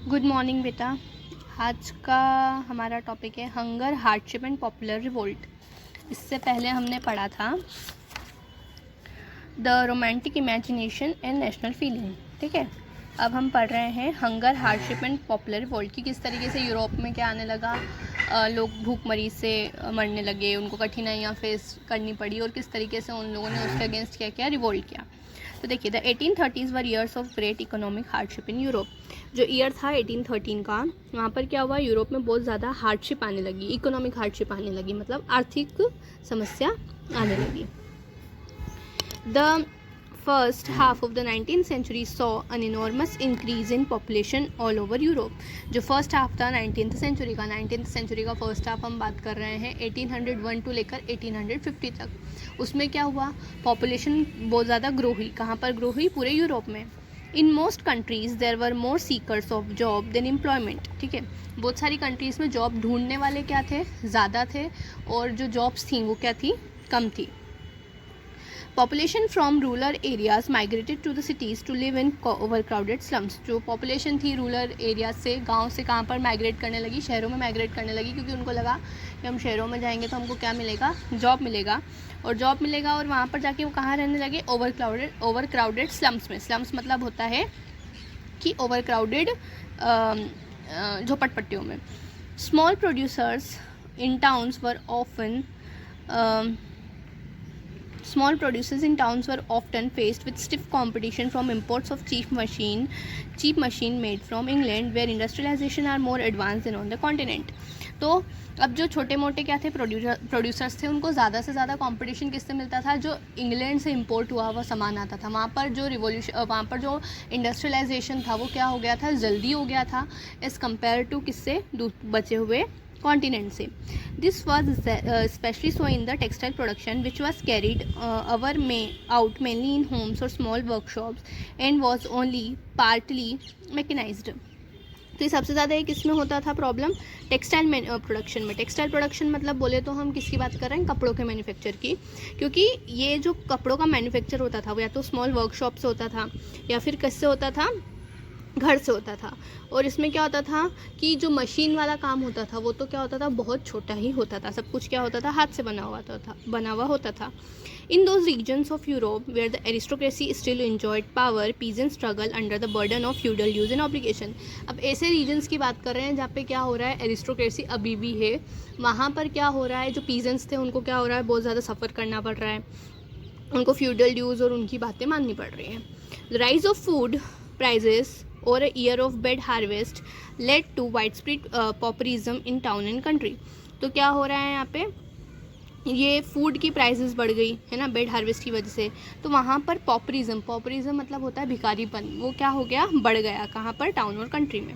Good morning बेटा। आज का हमारा टॉपिक है hunger, hardship and popular revolt. इससे पहले हमने पढ़ा था the romantic imagination and national feeling. ठीक है, अब हम पढ़ रहे हैं hunger, hardship and popular revolt की किस तरीके से यूरोप में क्या आने लगा, लोग भूखमरी से मरने लगे, उनको कठिनाइयाँ फेस करनी पड़ी और किस तरीके से उन लोगों ने उसके अगेंस्ट क्या किया, रिवोल्ट किया। तो देखिए, the 1830s were years of great economic hardship in Europe. जो ईयर था 1813 का, वहाँ पर क्या हुआ, यूरोप में बहुत ज़्यादा हार्डशिप आने लगी, इकोनॉमिक हार्डशिप आने लगी, मतलब आर्थिक समस्या आने लगी। The first half of the 19th century saw an enormous increase in population all over Europe। जो फर्स्ट हाफ था 19th century का, 19th century का फर्स्ट हाफ हम बात कर रहे हैं 1801 टू लेकर 1850 तक। उसमें क्या हुआ, पॉपुलेशन बहुत ज़्यादा ग्रो हुई। कहाँ पर ग्रो हुई? पूरे यूरोप में। In most countries there were more seekers of job than employment. ठीक है, बहुत सारी कंट्रीज़ में जॉब ढूंढने वाले क्या थे, ज़्यादा थे, और जो जॉब्स थी वो क्या थी, कम थी। Population from rural areas migrated to the cities to live in overcrowded slums. जो पॉपुलेशन थी रूरल एरियाज से, गांव से कहाँ पर माइग्रेट करने लगी, शहरों में माइग्रेट करने लगी, क्योंकि उनको लगा कि हम शहरों में जाएंगे तो हमको क्या मिलेगा, जॉब मिलेगा, और जॉब मिलेगा, और वहाँ पर जाके वो कहाँ रहने लगे, ओवर क्राउडेड स्लम्स में। स्लम्स मतलब होता है कि ओवर क्राउडेड झोपड़पट्टियों में। Small producers in towns were often Small producers in towns were often faced with stiff competition from imports of cheap machine made from England, where industrialization are more advanced than on the continent। तो अब जो छोटे मोटे क्या थे, producers थे, उनको ज़्यादा से ज़्यादा कंपटीशन किससे मिलता था, जो इंग्लैंड से इंपोर्ट हुआ हुआ सामान आता था। वहाँ पर जो इंडस्ट्रियलाइजेशन था वो क्या हो गया था, जल्दी हो गया था एज़ कम्पेयर टू किससे, बचे हुए कॉन्टिनेंट से। This was especially so in the textile production which was carried out mainly in homes और small workshops and was only partly mechanised. तो ये सबसे ज़्यादा एक इसमें होता था प्रॉब्लम, टेक्सटाइल प्रोडक्शन में। टेक्सटाइल प्रोडक्शन मतलब बोले तो हम किसकी बात कर रहे हैं, कपड़ों के मैन्युफैक्चर की, क्योंकि ये जो कपड़ों का मैन्युफैक्चर होता था वो या तो स्मॉल वर्कशॉप से होता था या फिर किससे होता था, घर से होता था। और इसमें क्या होता था कि जो मशीन वाला काम होता था वो तो क्या होता था, बहुत छोटा ही होता था। सब कुछ क्या होता था, हाथ से बना हुआ होता था। In those regions of Europe where the aristocracy still enjoyed power, peasant struggle under the burden of feudal dues and obligation. अब ऐसे रीजन्स की बात कर रहे हैं जहाँ पे क्या हो रहा है, एरिस्टोक्रेसी अभी भी है। वहाँ पर क्या हो रहा है, जो पीजेंट्स थे उनको क्या हो रहा है, बहुत ज़्यादा सफ़र करना पड़ रहा है, उनको फ्यूडल ड्यूज और उनकी बातें माननी पड़ रही हैं। The rise of food prices or a year of bad harvest led to widespread pauperism in town and country। तो क्या हो रहा है यहाँ पे, ये फूड की प्राइसेस बढ़ गई है ना, बेड हार्वेस्ट की वजह से। तो वहाँ पर पॉपुरिज्म मतलब होता है भिखारीपन, वो क्या हो गया, बढ़ गया। कहाँ पर, टाउन और कंट्री में।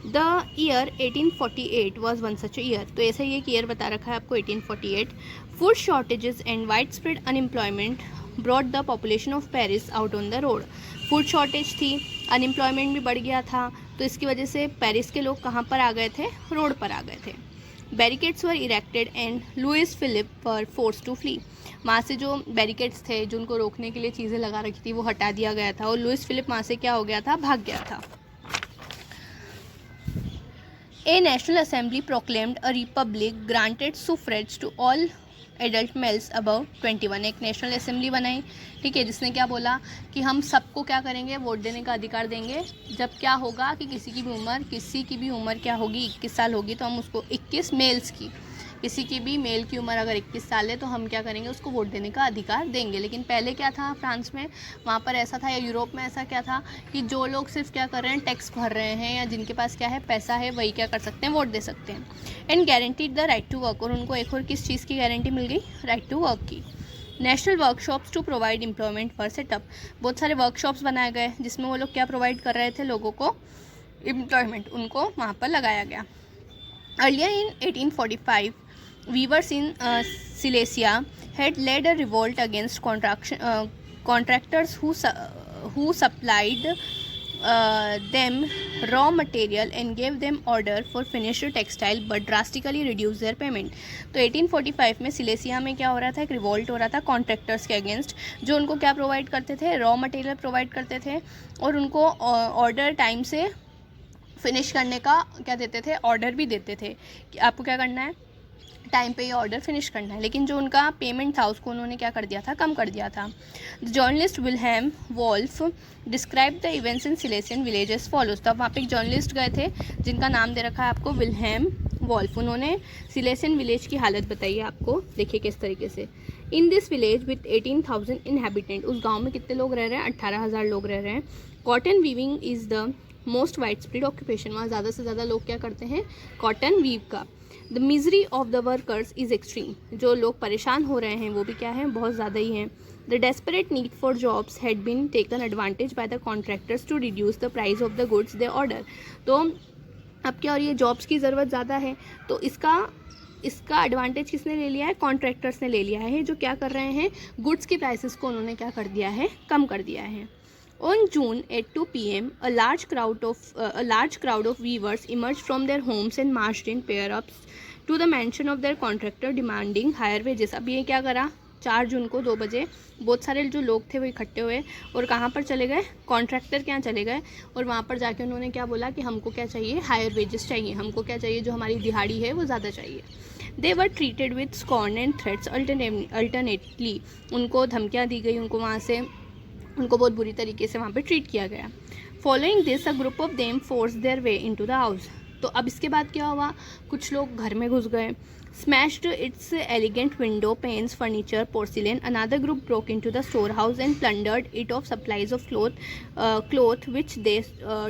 The year 1848 was one such year. तो ऐसा ही एक ईयर बता रखा है आपको, 1848। Food shortages and wide spread unemployment brought the population of Paris out on the road. Food shortage थी, अनएम्प्लॉयमेंट भी बढ़ गया था, तो इसकी वजह से पेरिस के लोग कहाँ पर आ गए थे, रोड पर आ गए थे। Barricades were erected and Louis Philippe were force to flee. वहाँ से जो बैरिकेड्स थे, जो उनको रोकने के लिए चीज़ें लगा रखी थी, वो हटा दिया गया था, और लुइस फिलिप वहाँ से क्या हो गया था, भाग गया था। A national assembly proclaimed a republic, granted suffrage to all adult males above 21। एक नेशनल असेंबली बनाई, ठीक है, जिसने क्या बोला कि हम सबको क्या करेंगे, वोट देने का अधिकार देंगे। जब क्या होगा कि किसी की भी उम्र क्या होगी, 21 साल होगी, तो हम उसको 21 मेल्स की, किसी की भी मेल की उम्र अगर 21 साल है तो हम क्या करेंगे, उसको वोट देने का अधिकार देंगे। लेकिन पहले क्या था फ्रांस में, वहाँ पर ऐसा था, या यूरोप में ऐसा क्या था कि जो लोग सिर्फ क्या कर रहे हैं, टैक्स भर रहे हैं, या जिनके पास क्या है, पैसा है, वही क्या कर सकते हैं, वोट दे सकते हैं। And guaranteed the right to work. और उनको एक और किस चीज़ की गारंटी मिल गई, राइट टू वर्क की। National workshops to provide employment for set up. बहुत सारे वर्कशॉप्स बनाए गए जिसमें वो लोग क्या प्रोवाइड कर रहे थे, लोगों को एम्प्लॉयमेंट, उनको वहाँ पर लगाया गया। Earlier in 1845 weavers in Silesia had led a revolt against contractors who supplied them raw material and gave them order for finished textile but drastically reduced their payment। तो 1845 में सिलेसिया में क्या हो रहा था, एक रिवोल्ट हो रहा था कॉन्ट्रैक्टर्स के अगेंस्ट, जो उनको क्या प्रोवाइड करते थे, रॉ मटेरियल प्रोवाइड करते थे, और उनको ऑर्डर टाइम से फिनिश करने का क्या देते थे, ऑर्डर भी देते थे कि आपको क्या करना है, टाइम पे ये ऑर्डर फिनिश करना है। लेकिन जो उनका पेमेंट था उसको उन्होंने क्या कर दिया था, कम कर दिया था। The journalist Wilhelm Wolf describe the events in Silesian village as follows. तब वहाँ पे एक जर्नलिस्ट गए थे जिनका नाम दे रखा है आपको विल्हेम वॉल्फ। उन्होंने सिलेसियन विलेज की हालत बताई है आपको, देखिए किस तरीके से। In this village with 18,000 inhabitant, उस गाँव में कितने लोग रह रहे हैं, 18,000 लोग रह रहे हैं। Cotton weaving is the most wide spread occupation, वहाँ ज़्यादा से ज़्यादा लोग क्या करते हैं, कॉटन वीव का। The misery of the workers is extreme, जो लोग परेशान हो रहे हैं वो भी क्या है, बहुत ज़्यादा ही हैं। The desperate need for jobs had been taken advantage by the contractors to reduce the price of the goods they order. तो अब क्या, और ये जॉब्स की ज़रूरत ज़्यादा है तो इसका एडवांटेज किसने ले लिया है, कॉन्ट्रैक्टर्स ने ले लिया है, जो क्या कर रहे हैं, गुड्स की प्राइसेस को उन्होंने क्या कर दिया है, कम कर दिया है। On June at 2 p.m., a large crowd of weavers emerged from their homes and marched in pair-ups to the mansion of their contractor, demanding higher wages. अब ये क्या करा, 4 जून को 2 बजे बहुत सारे जो लोग थे वो इकट्ठे हुए और कहाँ पर चले गए, कॉन्ट्रैक्टर के यहाँ चले गए और वहाँ पर जाके उन्होंने क्या बोला कि हमको क्या चाहिए, हायर वेजेस चाहिए, हमको क्या चाहिए, जो हमारी दिहाड़ी है वो ज़्यादा चाहिए। They were treated with scorn and threats alternately. उनको धमकियाँ दी गई, उनको बहुत बुरी तरीके से वहाँ पे ट्रीट किया गया। Following this a group of them force their way into the house. तो अब इसके बाद क्या हुआ, कुछ लोग घर में घुस गए। Smashed its elegant window panes furniture porcelain. Another group broke into the storehouse and plundered it of supplies of cloth which they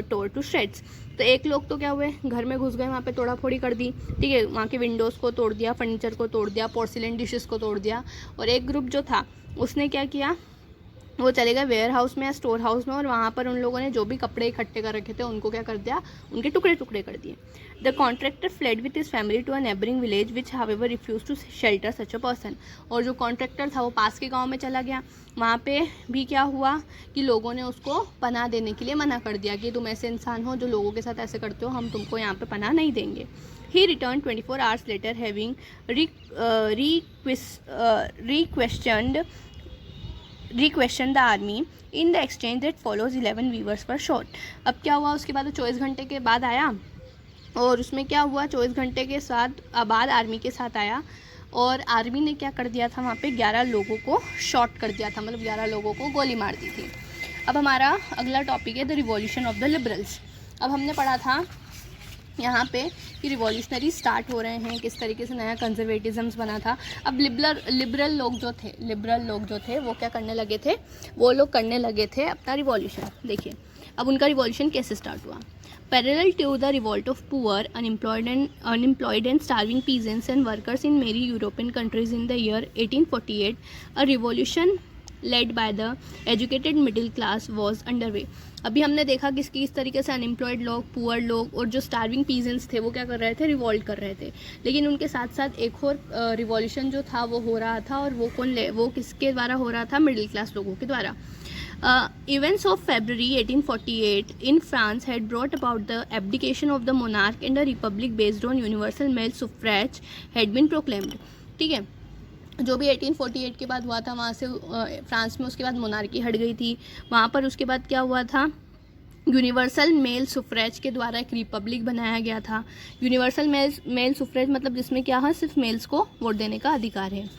tore to shreds. तो एक लोग तो क्या हुए, घर में घुस गए, वहाँ पे तोड़ा फोड़ी कर दी, ठीक है, वहाँ के विंडोज़ को तोड़ दिया, फर्नीचर को तोड़ दिया, पोर्सिलेन डिशेस को तोड़ दिया। और एक ग्रुप जो था उसने क्या किया, वो चले गए वेयर हाउस में या स्टोर हाउस में और वहाँ पर उन लोगों ने जो भी कपड़े इकट्ठे कर रखे थे उनको क्या कर दिया, उनके टुकड़े टुकड़े कर दिए। The contractor fled with his family to a neighbouring village which however refuse to shelter such a person. और जो कॉन्ट्रैक्टर था वो पास के गांव में चला गया। वहाँ पे भी क्या हुआ कि लोगों ने उसको पनाह देने के लिए मना कर दिया कि तुम ऐसे इंसान हो जो लोगों के साथ ऐसे करते हो, हम तुमको यहाँ पे पनाह नहीं देंगे। He returned 24 hours later having requestioned the army. In the exchange that follows 11 weavers were shot. अब क्या हुआ, उसके बाद 24 घंटे के बाद आया और उसमें क्या हुआ, 24 घंटे के बाद आर्मी के साथ आया और आर्मी ने क्या कर दिया था, वहाँ पे 11 लोगों को शॉट कर दिया था, मतलब 11 लोगों को गोली मार दी थी। अब हमारा अगला टॉपिक है the revolution of the liberals. अब हमने पढ़ा था यहाँ पे कि रिवॉल्यूशनरी स्टार्ट हो रहे हैं, किस तरीके से नया कंजर्वेटिज्म्स बना था। अब लिबरल लोग जो थे वो क्या करने लगे थे, वो लोग करने लगे थे अपना रिवॉल्यूशन। देखिए अब उनका रिवॉल्यूशन कैसे स्टार्ट हुआ। Parallel to the revolt of poor, unemployed and starving peasants and workers in many European countries in the year 1848, a revolution led by the educated middle class was underway. अभी हमने देखा कि किस तरीके से unemployed लोग, poor लोग और जो स्टार्विंग पीजेंट्स थे वो क्या कर रहे थे, रिवॉल्ट कर रहे थे। लेकिन उनके साथ साथ एक और रिवॉल्यूशन जो था वो हो रहा था और वो किसके द्वारा हो रहा था, मिडिल क्लास लोगों के द्वारा। Events of February 1848 in France had brought about the abdication of the monarch and a republic based on universal male suffrage had been proclaimed. ठीक है, जो भी 1848 के बाद हुआ था वहाँ से फ्रांस में, उसके बाद मोनार्की हट गई थी। वहाँ पर उसके बाद क्या हुआ था, यूनिवर्सल मेल सुफ्रेज के द्वारा एक रिपब्लिक बनाया गया था। यूनिवर्सल मेल सुफ्रेज मतलब जिसमें क्या है, सिर्फ मेल्स को वोट देने का अधिकार है।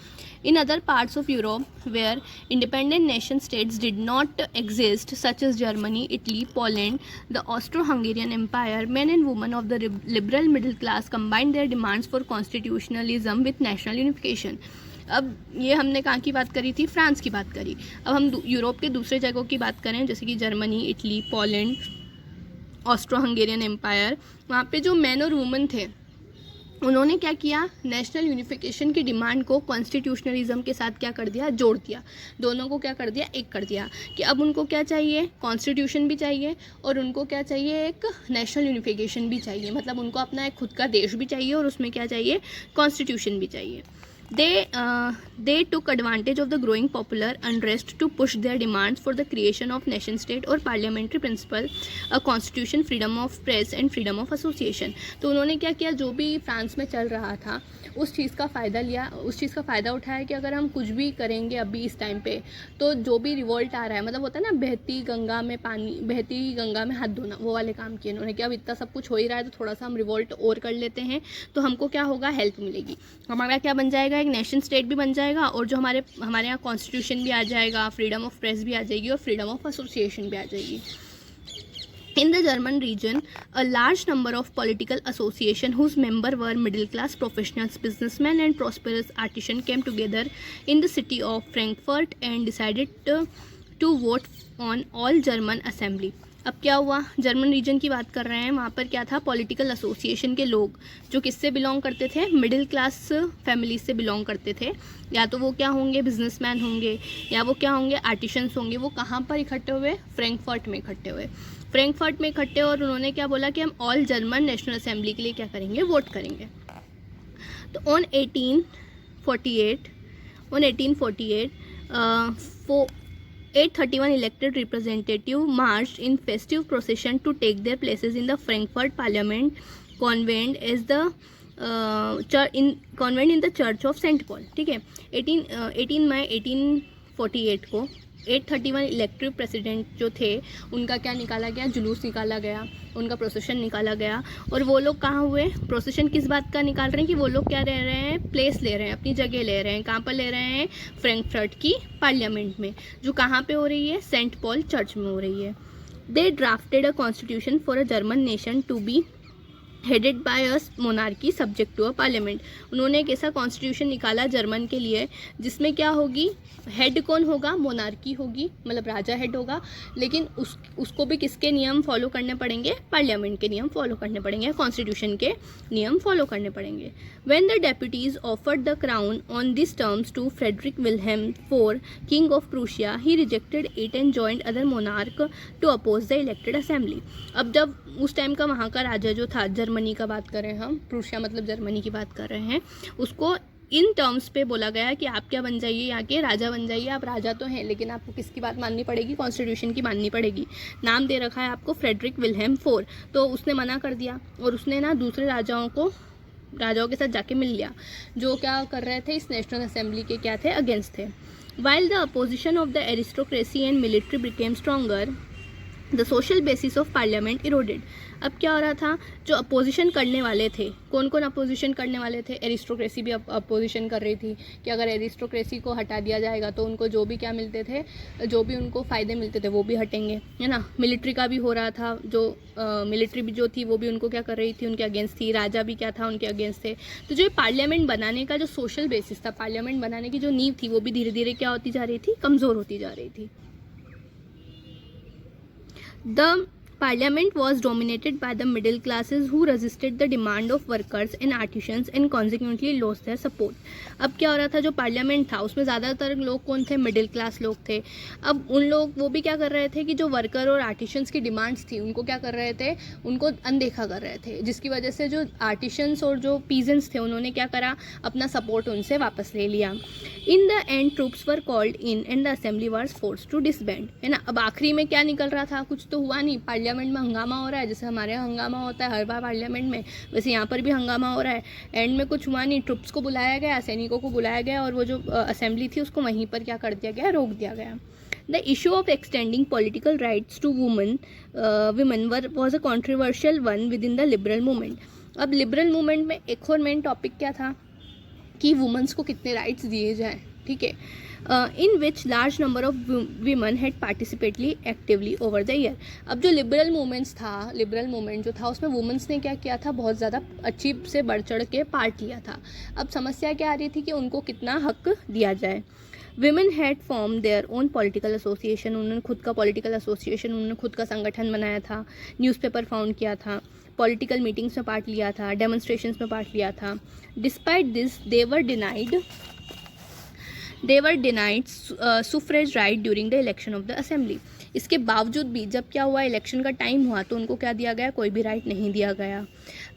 In other parts of Europe where independent nation states did not exist, such as Germany, Italy, Poland, the Austro-Hungarian Empire, men and women of the liberal middle class combined their demands for constitutionalism with national unification. अब ये हमने कहाँ की बात करी थी, France की बात करी। अब हम यूरोप के दूसरे जगहों की बात करें जैसे कि Germany, Italy, Poland, Austro Hungarian empire, वहाँ पे जो मैन और वुमेन थे उन्होंने क्या किया, नेशनल यूनिफिकेशन की डिमांड को कॉन्स्टिट्यूशनलिज्म के साथ क्या कर दिया, जोड़ दिया। दोनों को क्या कर दिया, एक कर दिया कि अब उनको क्या चाहिए, कॉन्स्टिट्यूशन भी चाहिए और उनको क्या चाहिए, एक नेशनल यूनिफिकेशन भी चाहिए। मतलब उनको अपना एक खुद का देश भी चाहिए और उसमें क्या चाहिए, कॉन्स्टिट्यूशन भी चाहिए। They took advantage of the growing popular unrest to push their demands for the creation of nation state or parliamentary principle, a constitution, freedom of press and freedom of association. तो उन्होंने क्या किया, जो भी France में चल रहा था उस चीज़ का फ़ायदा लिया, उस चीज़ का फ़ायदा उठाया कि अगर हम कुछ भी करेंगे अभी इस टाइम पे तो जो भी रिवोल्ट आ रहा है, मतलब होता है ना बहती गंगा में हाथ धोना, वो वाले काम किए उन्होंने कि अब इतना सब कुछ हो ही रहा है तो थोड़ा सा हम रिवोल्ट और कर लेते हैं तो हमको क्या होगा, हेल्प मिलेगी, हमारा क्या बन जाएगा, एक नेशन स्टेट भी बन जाएगा और जो हमारे यहाँ कॉन्स्टिट्यूशन भी आ जाएगा, फ्रीडम ऑफ प्रेस भी आ जाएगी और फ्रीडम ऑफ एसोसिएशन भी आ जाएगी. In the German region, a large number of political associations whose members were middle-class professionals, businessmen, and prosperous artisans came together in the city of Frankfurt and decided to vote on all German assembly. अब क्या हुआ, German reason की बात कर रहे हैं, वहाँ पर क्या था, पॉलिटिकल एसोसिएशन के लोग जो किससे बिलोंग करते थे, मिडिल क्लास फैमिली से बिलोंग करते थे, या तो वो क्या होंगे, बिजनेसमैन होंगे, या वो क्या होंगे, आर्टिशंस होंगे. वो कहाँ पर इकट्ठे हुए, फ्रैंकफर्ट में इकट्ठे हुए. फ्रैंकफर्ट में इकट्ठे और उन्होंने क्या बोला कि हम ऑल जर्मन नेशनल असेंबली के लिए क्या करेंगे, वोट करेंगे. तो on 1848 831 elected representatives marched in festive procession to take their places in the Frankfurt Parliament convent as the convent in the Church of St. Paul. ठीक है, 18 मई 1848 को 831 इलेक्टिव प्रेसिडेंट जो थे उनका क्या निकाला गया, जुलूस निकाला गया, उनका प्रोसेशन निकाला गया. और वो लोग कहाँ हुए, प्रोसेशन किस बात का निकाल रहे हैं कि वो लोग क्या रह रहे हैं, प्लेस ले रहे हैं, अपनी जगह ले रहे हैं. कहाँ पर ले रहे हैं, फ्रैंकफर्ट की पार्लियामेंट में, जो कहाँ पे हो रही है, सेंट पॉल चर्च में हो रही है. They drafted a constitution for a German nation to be headed by a monarchy subject to a parliament. उन्होंने एक ऐसा कॉन्स्टिट्यूशन निकाला जर्मन के लिए जिसमें क्या होगी, हेड कौन होगा, मोनार्की होगी, मतलब राजा हेड होगा, लेकिन उसको भी किसके नियम फॉलो करने पड़ेंगे, पार्लियामेंट के नियम फॉलो करने पड़ेंगे, कॉन्स्टिट्यूशन के नियम फॉलो करने पड़ेंगे. When the deputies offered the crown on this terms to Frederick Wilhelm IV, king of Prussia, he rejected it and joined other monarch to oppose the elected assembly. अब जब उस time का वहाँ का राजा जो था, जर्मनी का बात कर रहे हैं हम, प्रूशिया मतलब जर्मनी की बात कर रहे हैं, उसको इन टर्म्स पे बोला गया कि आप क्या बन जाइए, यहाँ के राजा बन जाइए. आप राजा तो हैं लेकिन आपको किसकी बात माननी पड़ेगी, कॉन्स्टिट्यूशन की माननी पड़ेगी. नाम दे रखा है आपको फ्रेडरिक विल्हेम IV, तो उसने मना कर दिया और उसने ना दूसरे राजाओं के साथ जाके मिल लिया जो क्या कर रहे थे, इस नेशनल असेंबली के क्या थे, अगेंस्ट थे. While the opposition of the aristocracy and military became stronger, the social basis of parliament eroded. अब क्या हो रहा था, जो अपोजिशन करने वाले थे, कौन कौन अपोजिशन करने वाले थे, एरिस्टोक्रेसी भी अपोजिशन कर रही थी कि अगर एरिस्टोक्रेसी को हटा दिया जाएगा तो उनको जो भी क्या मिलते थे, जो भी उनको फ़ायदे मिलते थे वो भी हटेंगे, है ना. मिलिट्री का भी हो रहा था, जो मिलिट्री भी जो थी वो भी उनको क्या कर रही थी, उनके अगेंस्ट थी. राजा भी क्या था, उनके अगेंस्ट थे. तो जो पार्लियामेंट बनाने का जो सोशल बेसिस था, पार्लियामेंट बनाने की जो नींव थी, वो भी धीरे धीरे क्या होती जा रही थी, कमज़ोर होती जा रही थी. The parliament was dominated by the middle classes who resisted the demand of workers and artisans and consequently lost their support. अब क्या हो रहा था, जो पार्लियामेंट था उसमें ज़्यादातर लोग कौन थे, मिडिल क्लास लोग थे. अब उन लोग वो भी क्या कर रहे थे कि जो वर्कर और आर्टिशंस की डिमांड्स थी उनको क्या कर रहे थे, उनको अनदेखा कर रहे थे, जिसकी वजह से जो आर्टिशंस और जो पीजेंट्स थे उन्होंने क्या करा, अपना सपोर्ट उनसे वापस ले लिया. In the end troops were called in and the assembly was forced to disband, है ना. अब आखिरी में क्या निकल रहा था, कुछ तो हुआ नहीं, पार्लियामेंट में हंगामा हो रहा है, जैसे हमारे यहाँ हंगामा होता है हर बार पार्लियामेंट में, वैसे यहाँ पर भी हंगामा हो रहा है. एंड में कुछ हुआ नहीं, ट्रुप्स को बुलाया गया, सैनिकों को बुलाया गया और वो जो असेंबली थी उसको वहीं पर क्या कर दिया गया, रोक दिया गया. The issue of extending political rights to women was a controversial one within the liberal movement. अब लिबरल मूवमेंट में एक और मेन टॉपिक क्या था कि वुमेंस को कितने राइट्स दिए जाएं, ठीक है. In which large number of women had participately actively over the year. अब जो लिबरल मूवमेंट जो था उसमें वुमेंस ने क्या किया था, बहुत ज़्यादा अच्छी से बढ़ चढ़ के पार्ट लिया था. अब समस्या क्या आ रही थी कि उनको कितना हक दिया जाए. Women had formed their own political association. उन्होंने खुद का पॉलिटिकल एसोसिएशन, उन्होंने खुद का संगठन बनाया था, न्यूज़पेपर फाउंड किया था, पॉलिटिकल मीटिंग्स में पार्ट लिया था, डेमोन्स्ट्रेशंस में पार्ट लिया था. Despite this they were denied suffrage right during the election of the assembly. इसके बावजूद भी जब क्या हुआ, इलेक्शन का टाइम हुआ तो उनको क्या दिया गया, कोई भी राइट नहीं दिया गया.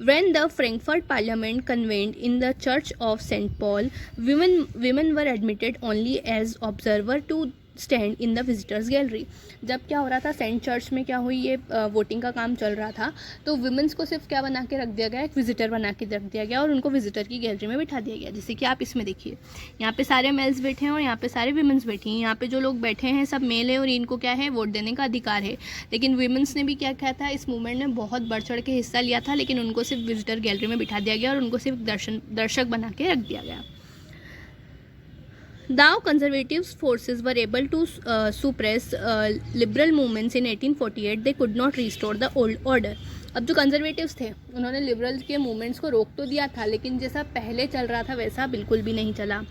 When the Frankfurt Parliament convened in the Church of St. Paul, women were admitted only as observer to stand in the visitors gallery. जब क्या हो रहा था, सेंट चर्च में क्या हुई, ये वोटिंग का काम चल रहा था, तो विमेंस को सिर्फ क्या बना के रख दिया गया, एक विजिटर बना के रख दिया गया और उनको विजिटर की गैलरी में बिठा दिया गया. जैसे कि आप इसमें देखिए, यहाँ पे सारे मेल्स बैठे हैं और यहाँ पे सारे विमेंस बैठी हैं. यहाँ पे जो लोग बैठे हैं सब मेल है और इनको क्या है, वोट देने का अधिकार है. लेकिन विमेंस ने भी क्या किया था, इस मूवमेंट में बहुत बढ़ चढ़ के हिस्सा लिया था, लेकिन उनको सिर्फ विजिटर गैलरी में बिठा दिया गया और उनको सिर्फ दर्शक बना के रख दिया गया. Though conservative forces were able to suppress liberal movements in 1848, they could not restore the old order. अब जो कंजर्वेटिव्स थे उन्होंने लिबरल के मूवमेंट्स को रोक तो दिया था, लेकिन जैसा पहले चल रहा था वैसा बिल्कुल भी नहीं चला.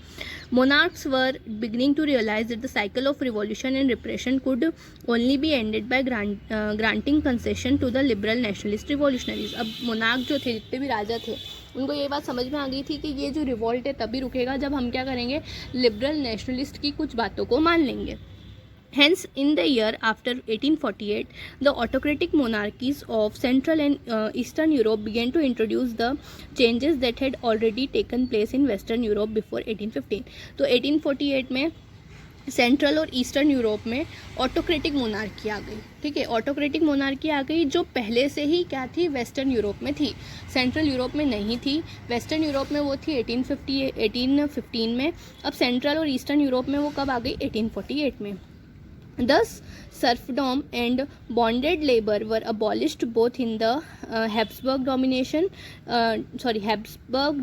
Monarchs were beginning to realize that the cycle of revolution and repression could only be ended by granting concession to the liberal nationalist revolutionaries. अब मोनार्क जो थे, जितने भी राजा थे, उनको ये बात समझ में आ गई थी कि ये जो रिवॉल्ट है तभी रुकेगा जब हम क्या करेंगे, लिबरल नेशनलिस्ट की कुछ बातों को मान लेंगे. Hence, in the year after 1848, the autocratic monarchies of Central and Eastern Europe began to introduce the changes that had already taken place in Western Europe before 1815. तो 1848 में सेंट्रल और ईस्टर्न यूरोप में ऑटोक्रेटिक मोनार्की आ गई. ठीक है, autocratic monarchy आ गई जो पहले से ही क्या थी, वेस्टर्न यूरोप में थी, सेंट्रल यूरोप में नहीं थी. वेस्टर्न यूरोप में वो थी 1815 में. अब सेंट्रल और ईस्टर्न यूरोप में वो कब आ गई, 1848 में. Thus, serfdom and bonded labor were abolished both in the Habsburg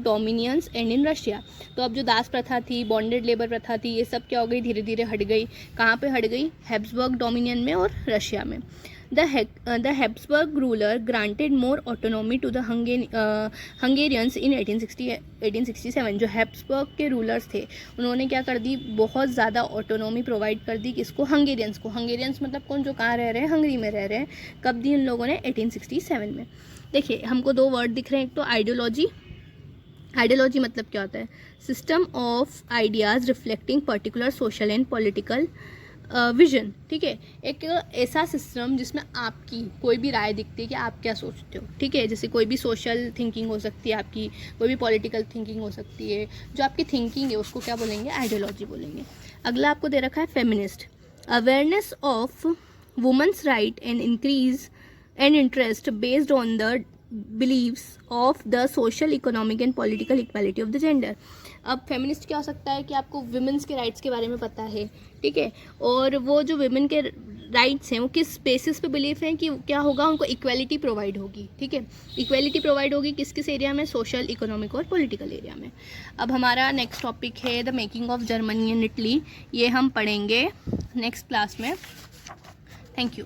dominions and in Russia. तो अब जो दास प्रथा थी, बॉन्डेड लेबर प्रथा थी, ये सब क्या हो गई, धीरे धीरे हट गई. कहाँ पे हट गई, हैब्सबर्ग डोमिनियन में और रशिया में. The Habsburg ruler granted more autonomy to the Hungarians in 1867. जो हैब्सबर्ग के रूलर्स थे उन्होंने क्या कर दी, बहुत ज़्यादा ऑटोनॉमी प्रोवाइड कर दी. किसको, हंगेरियंस को. हंगेरियंस मतलब कौन, जो कहाँ रह रहे हैं, हंगरी में रह रहे हैं. कब दी इन लोगों ने, 1867 में. देखिए हमको दो वर्ड दिख रहे हैं, एक तो आइडियोलॉजी. आइडियोलॉजी मतलब क्या होता है, system of ideas reflecting particular social and political vision. ठीक है, एक ऐसा सिस्टम जिसमें आपकी कोई भी राय दिखती है कि आप क्या सोचते हो. ठीक है, जैसे कोई भी सोशल थिंकिंग हो सकती है आपकी, कोई भी पॉलिटिकल थिंकिंग हो सकती है. जो आपकी थिंकिंग है उसको क्या बोलेंगे, आइडियोलॉजी बोलेंगे. अगला आपको दे रखा है feminist. Awareness of women's right and increase and interest based on the beliefs of the social, economic and political equality of the gender. अब फेमिनिस्ट क्या हो सकता है कि आपको विमेंस के राइट्स के बारे में पता है. ठीक है, और वो जो विमेन के राइट्स हैं वो किस बेसिस पे बिलीफ हैं कि क्या होगा, उनको इक्वालिटी प्रोवाइड होगी. ठीक है, इक्वालिटी प्रोवाइड होगी किस किस एरिया में, सोशल, इकोनॉमिक और पॉलिटिकल एरिया में. अब हमारा नेक्स्ट टॉपिक है the making of Germany and Italy. ये हम पढ़ेंगे नेक्स्ट क्लास में. Thank you.